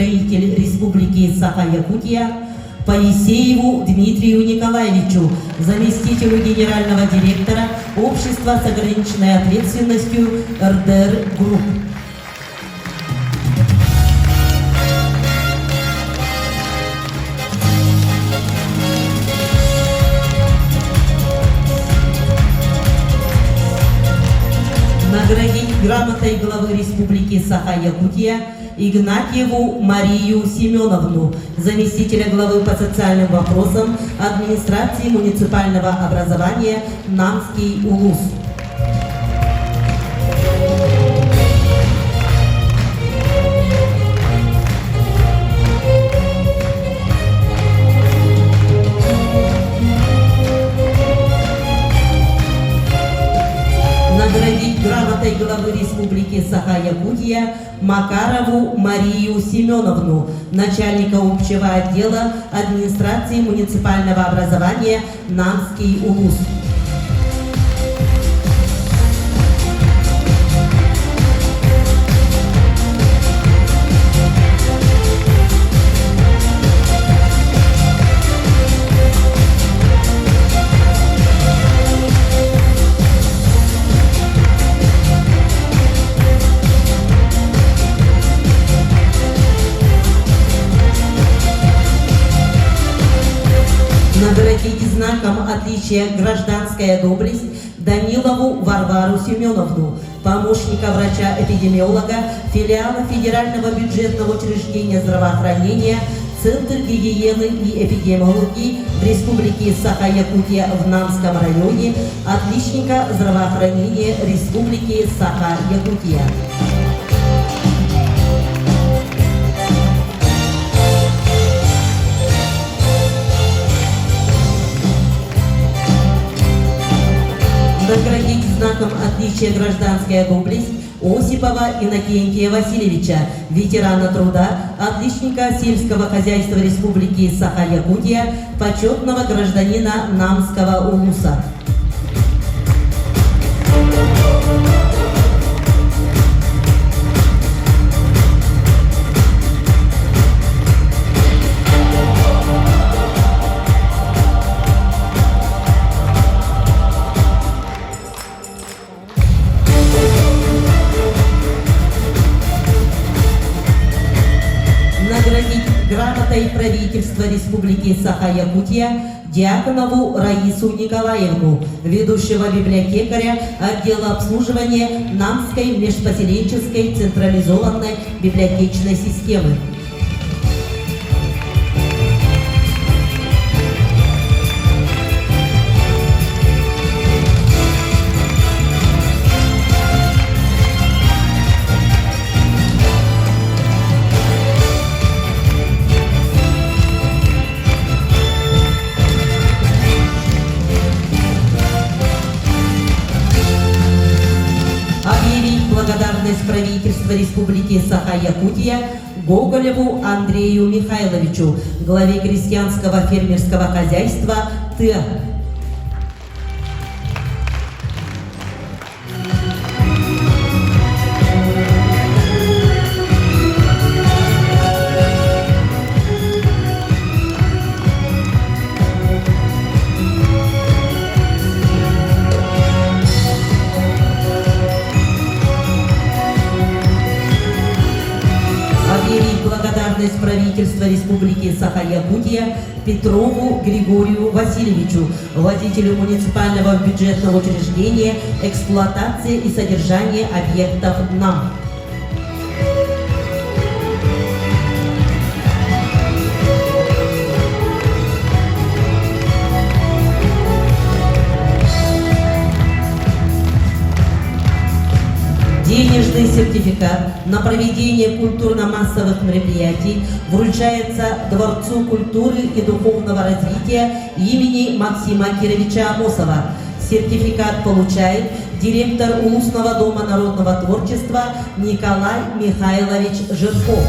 градостроитель Республики Саха-Якутия, Поисееву Дмитрию Николаевичу, заместителю генерального директора Общества с ограниченной ответственностью РДР Групп. Наградить грамотой главы Республики Саха-Якутия Игнатьеву Марию Семеновну, заместителя главы по социальным вопросам администрации муниципального образования Намский УЛУС. Наградить грамотой главы Республики Саха-Якутия Макарову Марию Семеновну, начальника общего отдела администрации муниципального образования Намский УЛУС. Наградить знаком отличия «Гражданская доблесть» Данилову Варвару Семеновну, помощника врача-эпидемиолога филиала Федерального бюджетного учреждения здравоохранения Центр гигиены и эпидемиологии в Республике Саха-Якутия в Намском районе, отличника здравоохранения Республики Саха-Якутия. Наградить знаком отличия «Гражданская доблесть» Осипова Иннокентия Васильевича, ветерана труда, отличника сельского хозяйства Республики Саха-Якутия, почетного гражданина Намского УЛУСа. Наградить грамотой правительства Республики Саха-Якутия Дьяконову Раису Николаевну, ведущего библиотекаря отдела обслуживания Намской межпоселенческой централизованной библиотечной системы. Благодарность правительства Республики Саха-Якутия Гоголеву Андрею Михайловичу, главе крестьянского фермерского хозяйства ТЭ. Благодарность правительства Республики Саха-Якутия Петрову Григорию Васильевичу, водителю муниципального бюджетного учреждения эксплуатации и содержания объектов НАМ. Денежный сертификат на проведение культурно-массовых мероприятий вручается Дворцу культуры и духовного развития имени Максима Кировича Амосова. Сертификат получает директор Улусного дома народного творчества Николай Михайлович Жирков.